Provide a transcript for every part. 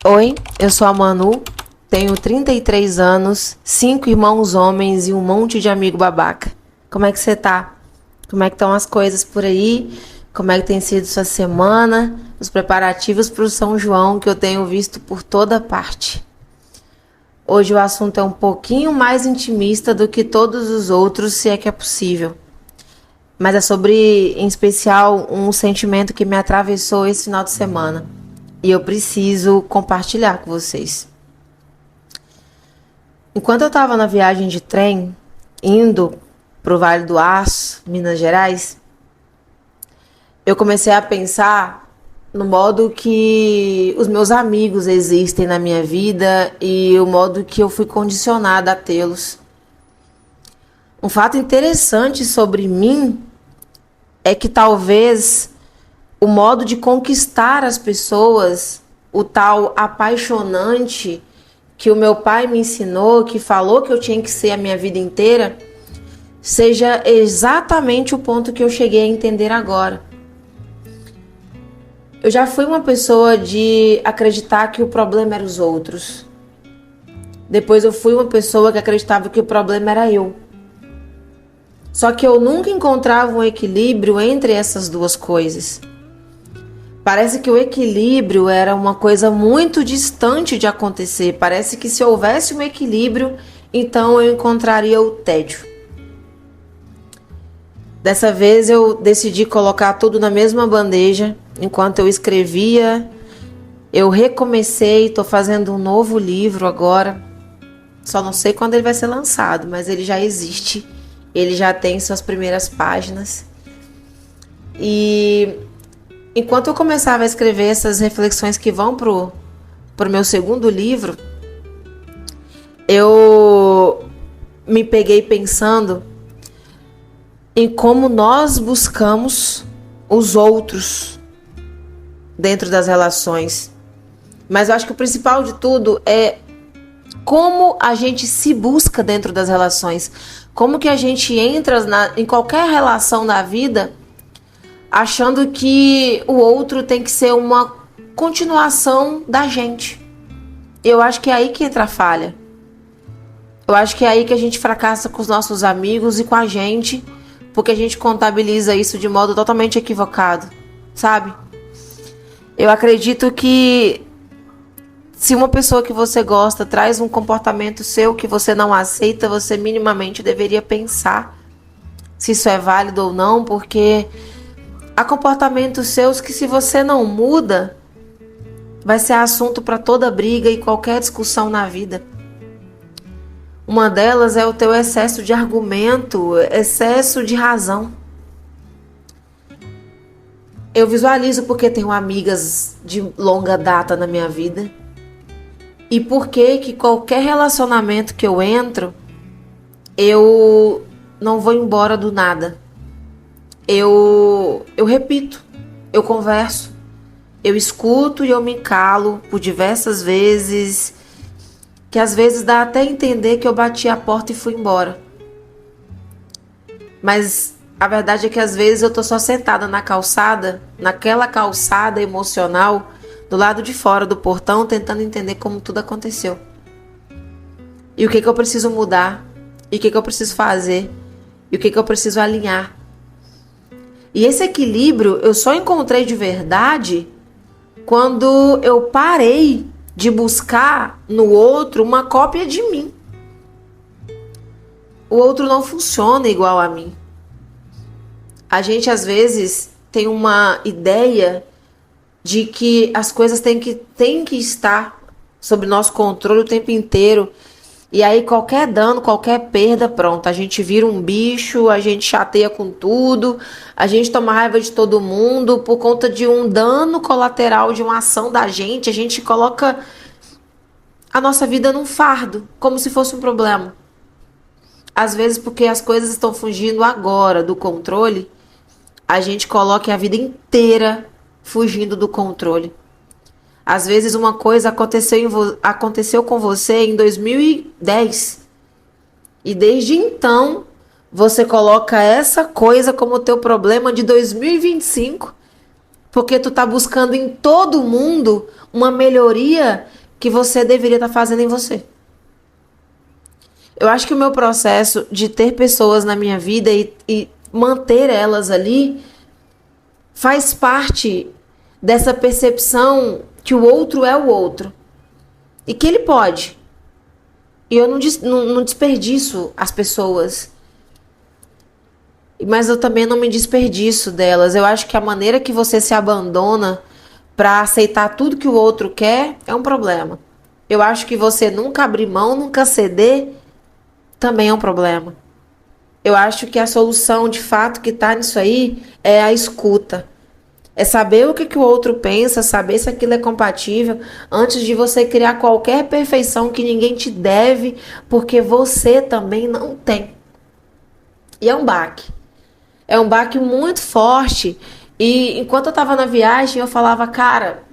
Oi, eu sou a Manu, tenho 33 anos, 5 irmãos homens e um monte de amigo babaca. Como é que você tá? Como é que estão as coisas por aí? Como é que tem sido sua semana? Os preparativos para o São João que eu tenho visto por toda parte. Hoje o assunto é um pouquinho mais intimista do que todos os outros, se é que é possível. Mas é sobre, em especial, um sentimento que me atravessou esse final de semana. E eu preciso compartilhar com vocês. Enquanto eu estava na viagem de trem, indo para o Vale do Aço, Minas Gerais, eu comecei a pensar no modo que os meus amigos existem na minha vida e o modo que eu fui condicionada a tê-los. Um fato interessante sobre mim é que talvez o modo de conquistar as pessoas, o tal apaixonante que o meu pai me ensinou, que falou que eu tinha que ser a minha vida inteira, seja exatamente o ponto que eu cheguei a entender agora. Eu já fui uma pessoa de acreditar que o problema era os outros. Depois eu fui uma pessoa que acreditava que o problema era eu. Só que eu nunca encontrava um equilíbrio entre essas duas coisas. Parece que o equilíbrio era uma coisa muito distante de acontecer. Parece que se houvesse um equilíbrio, então eu encontraria o tédio. Dessa vez eu decidi colocar tudo na mesma bandeja. Enquanto eu escrevia, eu recomecei, estou fazendo um novo livro agora. Só não sei quando ele vai ser lançado, mas ele já existe. Ele já tem suas primeiras páginas. E enquanto eu começava a escrever essas reflexões que vão pro meu segundo livro, eu me peguei pensando em como nós buscamos os outros dentro das relações. Mas eu acho que o principal de tudo é como a gente se busca dentro das relações. Como que a gente entra em qualquer relação da vida achando que o outro tem que ser uma continuação da gente. Eu acho que é aí que entra a falha. Eu acho que é aí que a gente fracassa com os nossos amigos e com a gente, porque a gente contabiliza isso de modo totalmente equivocado, sabe? Eu acredito que se uma pessoa que você gosta traz um comportamento seu que você não aceita, você minimamente deveria pensar se isso é válido ou não, porque há comportamentos seus que, se você não muda, vai ser assunto para toda briga e qualquer discussão na vida. Uma delas é o teu excesso de argumento, excesso de razão. Eu visualizo porque tenho amigas de longa data na minha vida e porque que qualquer relacionamento que eu entro, eu não vou embora do nada. Eu repito, eu converso, eu escuto e eu me calo por diversas vezes, que às vezes dá até entender que eu bati a porta e fui embora. Mas a verdade é que às vezes eu tô só sentada na calçada, naquela calçada emocional, do lado de fora do portão, tentando entender como tudo aconteceu. E o que eu preciso mudar, e o que eu preciso fazer, e o que eu preciso alinhar. E esse equilíbrio eu só encontrei de verdade quando eu parei de buscar no outro uma cópia de mim. O outro não funciona igual a mim. A gente às vezes tem uma ideia de que as coisas têm que estar sob nosso controle o tempo inteiro. E aí qualquer dano, qualquer perda, pronto, a gente vira um bicho, a gente chateia com tudo, a gente toma raiva de todo mundo por conta de um dano colateral de uma ação da gente. A gente coloca a nossa vida num fardo, como se fosse um problema. Às vezes, porque as coisas estão fugindo agora do controle, a gente coloca a vida inteira fugindo do controle. Às vezes uma coisa aconteceu com você em 2010. E desde então, você coloca essa coisa como teu problema de 2025. Porque tu tá buscando em todo mundo uma melhoria que você deveria estar fazendo em você. Eu acho que o meu processo de ter pessoas na minha vida e manter elas ali faz parte dessa percepção que o outro é o outro. E que ele pode. E eu não desperdiço as pessoas. Mas eu também não me desperdiço delas. Eu acho que a maneira que você se abandona para aceitar tudo que o outro quer é um problema. Eu acho que você nunca abrir mão, nunca ceder, também é um problema. Eu acho que a solução, de fato, que tá nisso aí é a escuta. É saber o que o outro pensa, saber se aquilo é compatível, antes de você criar qualquer perfeição que ninguém te deve, porque você também não tem. E é um baque. É um baque muito forte. E enquanto eu tava na viagem, eu falava, cara,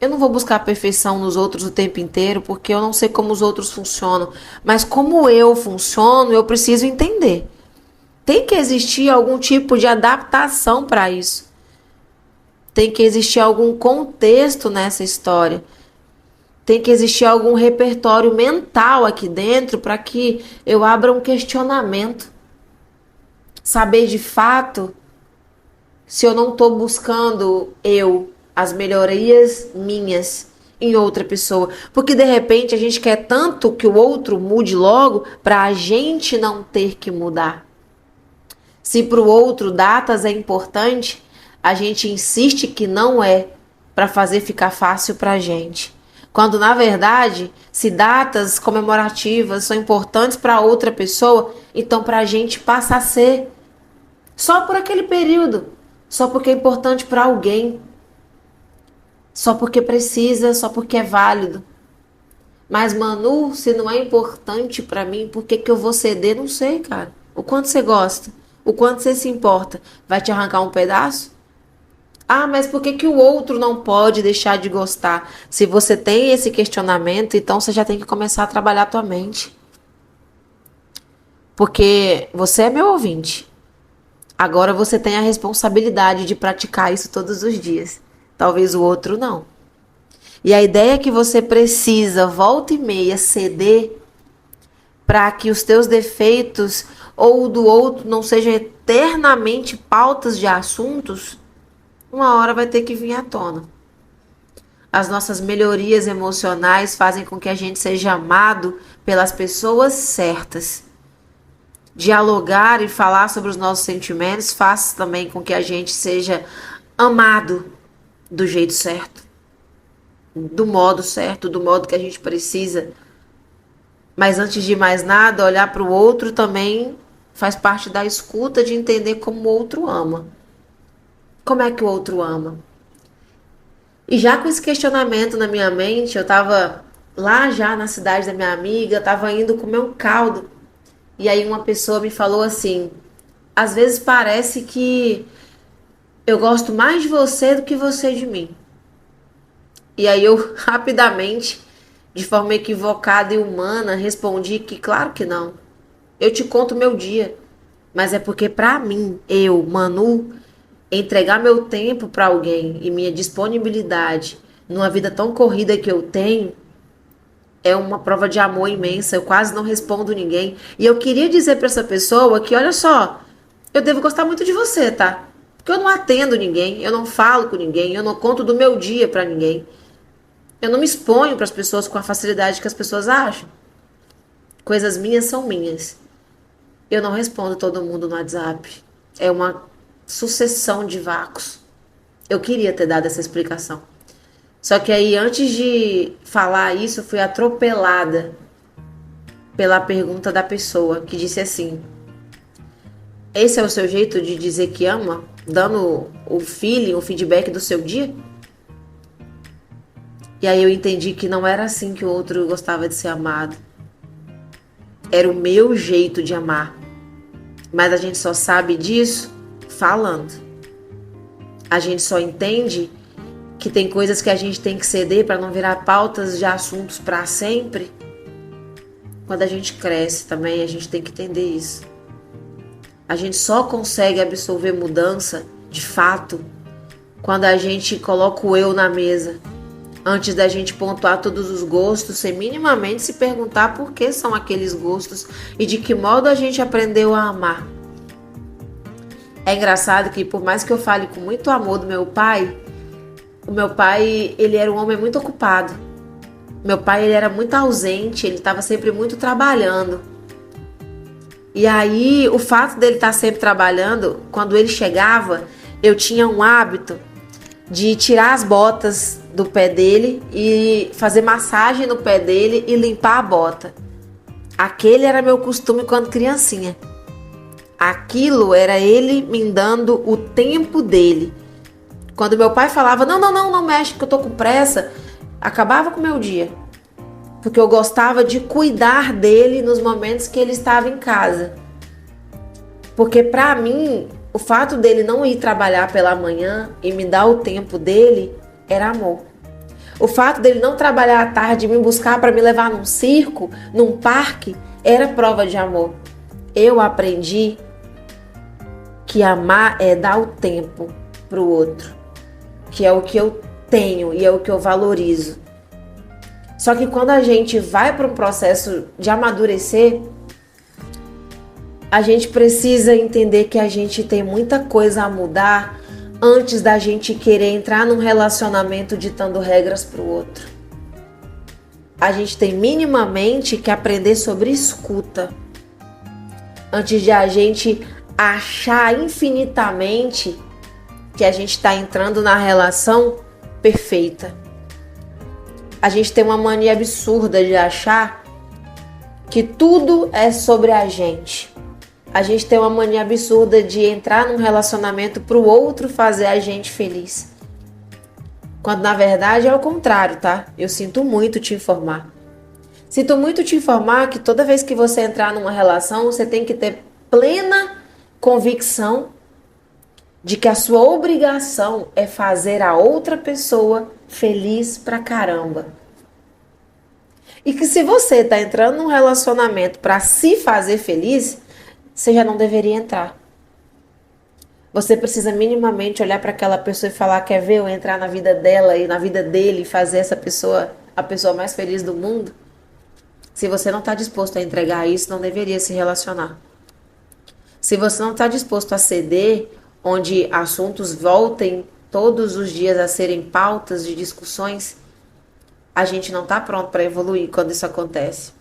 eu não vou buscar a perfeição nos outros o tempo inteiro, porque eu não sei como os outros funcionam. Mas como eu funciono, eu preciso entender. Tem que existir algum tipo de adaptação para isso. Tem que existir algum contexto nessa história. Tem que existir algum repertório mental aqui dentro para que eu abra um questionamento. Saber de fato se eu não estou buscando as melhorias minhas em outra pessoa. Porque de repente a gente quer tanto que o outro mude logo para a gente não ter que mudar. Se para o outro datas é importante, a gente insiste que não é para fazer ficar fácil para a gente. Quando na verdade, se datas comemorativas são importantes para outra pessoa, então para a gente passa a ser só por aquele período, só porque é importante para alguém, só porque precisa, só porque é válido. Mas Manu, se não é importante para mim, por que eu vou ceder? Não sei, cara. O quanto você gosta, o quanto você se importa, vai te arrancar um pedaço? Ah, mas por que o outro não pode deixar de gostar? Se você tem esse questionamento, então você já tem que começar a trabalhar a tua mente. Porque você é meu ouvinte. Agora você tem a responsabilidade de praticar isso todos os dias. Talvez o outro não. E a ideia é que você precisa, volta e meia, ceder para que os teus defeitos ou o do outro não sejam eternamente pautas de assuntos, uma hora vai ter que vir à tona. As nossas melhorias emocionais fazem com que a gente seja amado pelas pessoas certas. Dialogar e falar sobre os nossos sentimentos faz também com que a gente seja amado do jeito certo, do modo que a gente precisa. Mas antes de mais nada, olhar para o outro também faz parte da escuta, de entender como o outro ama. Como é que o outro ama? E já com esse questionamento na minha mente, eu tava lá já na cidade da minha amiga, tava indo comer um caldo. E aí uma pessoa me falou assim, às vezes parece que eu gosto mais de você do que você de mim. E aí eu rapidamente, de forma equivocada e humana, respondi que claro que não. Eu te conto o meu dia, mas é porque pra mim, eu, Manu, entregar meu tempo pra alguém e minha disponibilidade numa vida tão corrida que eu tenho é uma prova de amor imensa. Eu quase não respondo ninguém. E eu queria dizer pra essa pessoa que, olha só, eu devo gostar muito de você, tá? Porque eu não atendo ninguém, eu não falo com ninguém, eu não conto do meu dia pra ninguém. Eu não me exponho para as pessoas com a facilidade que as pessoas acham. Coisas minhas são minhas. Eu não respondo todo mundo no WhatsApp. É uma sucessão de vácuos. Eu queria ter dado essa explicação. Só que aí, antes de falar isso, eu fui atropelada pela pergunta da pessoa, que disse assim: esse é o seu jeito de dizer que ama? Dando o feeling, o feedback do seu dia? E aí eu entendi que não era assim que o outro gostava de ser amado. Era o meu jeito de amar. Mas a gente só sabe disso falando. A gente só entende que tem coisas que a gente tem que ceder para não virar pautas de assuntos para sempre. Quando a gente cresce também, a gente tem que entender isso. A gente só consegue absorver mudança, de fato, quando a gente coloca o eu na mesa, antes da gente pontuar todos os gostos, sem minimamente se perguntar por que são aqueles gostos e de que modo a gente aprendeu a amar. É engraçado que, por mais que eu fale com muito amor do meu pai, o meu pai, ele era um homem muito ocupado. Meu pai, ele era muito ausente, ele estava sempre muito trabalhando. E aí, o fato dele estar sempre trabalhando, quando ele chegava, eu tinha um hábito de tirar as botas do pé dele e fazer massagem no pé dele e limpar a bota. Aquele era meu costume quando criancinha. Aquilo era ele me dando o tempo dele. Quando meu pai falava, não mexe que eu tô com pressa, acabava com o meu dia. Porque eu gostava de cuidar dele nos momentos que ele estava em casa. Porque para mim, o fato dele não ir trabalhar pela manhã e me dar o tempo dele era amor. O fato dele não trabalhar à tarde e me buscar para me levar num circo, num parque, era prova de amor. Eu aprendi que amar é dar o tempo para o outro, que é o que eu tenho e é o que eu valorizo. Só que quando a gente vai para um processo de amadurecer, a gente precisa entender que a gente tem muita coisa a mudar antes da gente querer entrar num relacionamento ditando regras para o outro. A gente tem minimamente que aprender sobre escuta antes de a gente achar infinitamente que a gente está entrando na relação perfeita. A gente tem uma mania absurda de achar que tudo é sobre a gente. A gente tem uma mania absurda de entrar num relacionamento para o outro fazer a gente feliz. Quando na verdade é o contrário, tá? Eu sinto muito te informar. Sinto muito te informar que toda vez que você entrar numa relação, você tem que ter plena convicção de que a sua obrigação é fazer a outra pessoa feliz pra caramba. E que se você está entrando num relacionamento para se fazer feliz, você já não deveria entrar. Você precisa minimamente olhar para aquela pessoa e falar, quer ver eu entrar na vida dela e na vida dele e fazer essa pessoa a pessoa mais feliz do mundo? Se você não está disposto a entregar isso, não deveria se relacionar. Se você não está disposto a ceder, onde assuntos voltem todos os dias a serem pautas de discussões, a gente não está pronto para evoluir quando isso acontece.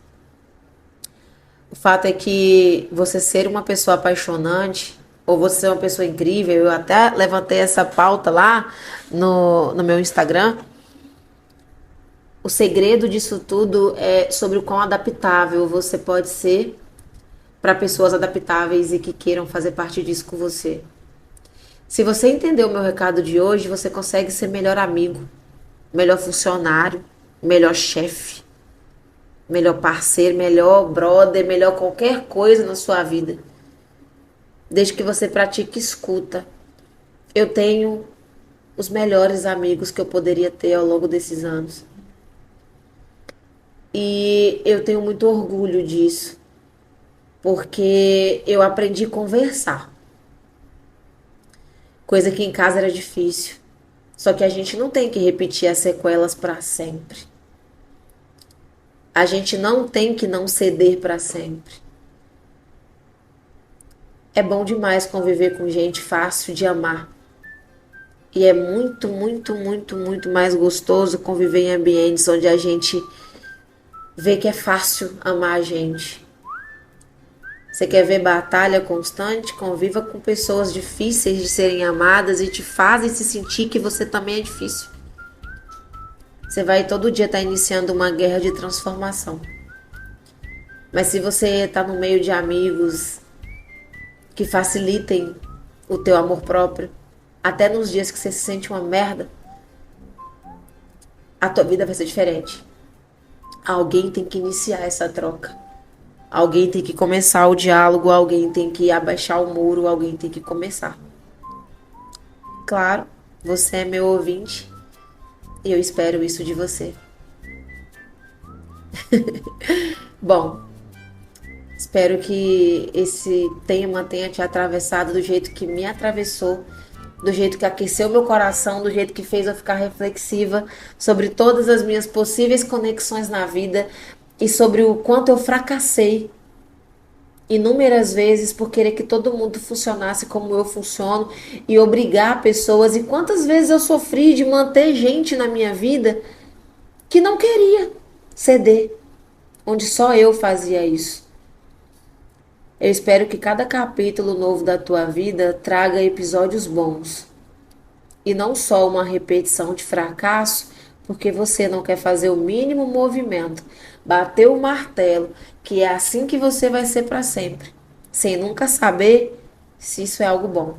O fato é que você ser uma pessoa apaixonante, ou você ser uma pessoa incrível, eu até levantei essa pauta lá no meu Instagram. O segredo disso tudo é sobre o quão adaptável você pode ser para pessoas adaptáveis e que queiram fazer parte disso com você. Se você entender o meu recado de hoje, você consegue ser melhor amigo, melhor funcionário, melhor chefe, melhor parceiro, melhor brother, melhor qualquer coisa na sua vida. Desde que você pratique escuta. Eu tenho os melhores amigos que eu poderia ter ao longo desses anos. E eu tenho muito orgulho disso, porque eu aprendi a conversar. Coisa que em casa era difícil. Só que a gente não tem que repetir as sequelas para sempre. A gente não tem que não ceder para sempre. É bom demais conviver com gente fácil de amar. E é muito, muito, muito, muito mais gostoso conviver em ambientes onde a gente vê que é fácil amar a gente. Você quer ver batalha constante? Conviva com pessoas difíceis de serem amadas e te fazem se sentir que você também é difícil. Você vai todo dia estar iniciando uma guerra de transformação. Mas se você está no meio de amigos que facilitem o teu amor próprio, até nos dias que você se sente uma merda, a tua vida vai ser diferente. Alguém tem que iniciar essa troca. Alguém tem que começar o diálogo, alguém tem que abaixar o muro, alguém tem que começar. Claro, você é meu ouvinte e eu espero isso de você. Bom, espero que esse tema tenha te atravessado do jeito que me atravessou do jeito que aqueceu meu coração, do jeito que fez eu ficar reflexiva sobre todas as minhas possíveis conexões na vida e sobre o quanto eu fracassei inúmeras vezes por querer que todo mundo funcionasse como eu funciono e obrigar pessoas. E quantas vezes eu sofri de manter gente na minha vida que não queria ceder, onde só eu fazia isso. Eu espero que cada capítulo novo da tua vida traga episódios bons e não só uma repetição de fracasso, porque você não quer fazer o mínimo movimento, bater o martelo, que é assim que você vai ser para sempre, sem nunca saber se isso é algo bom.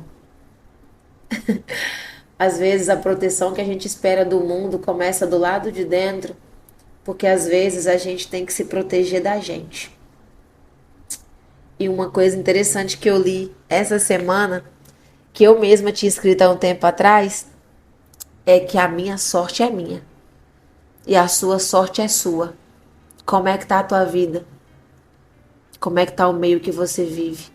Às vezes a proteção que a gente espera do mundo começa do lado de dentro, porque às vezes a gente tem que se proteger da gente. E uma coisa interessante que eu li essa semana, que eu mesma tinha escrito há um tempo atrás, é que a minha sorte é minha e a sua sorte é sua. Como é que tá a tua vida? Como é que tá o meio que você vive?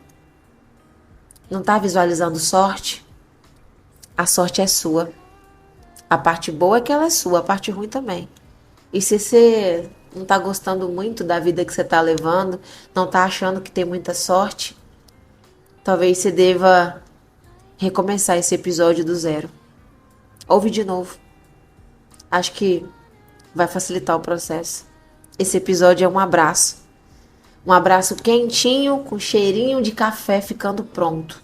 Não tá visualizando sorte? A sorte é sua. A parte boa é que ela é sua, a parte ruim também. E se você não tá gostando muito da vida que você tá levando, não tá achando que tem muita sorte, talvez você deva recomeçar esse episódio do zero. Ouve de novo. Acho que vai facilitar o processo. Esse episódio é um abraço. Um abraço quentinho, com cheirinho de café ficando pronto.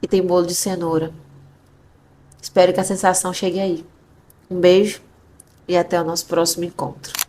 E tem bolo de cenoura. Espero que a sensação chegue aí. Um beijo e até o nosso próximo encontro.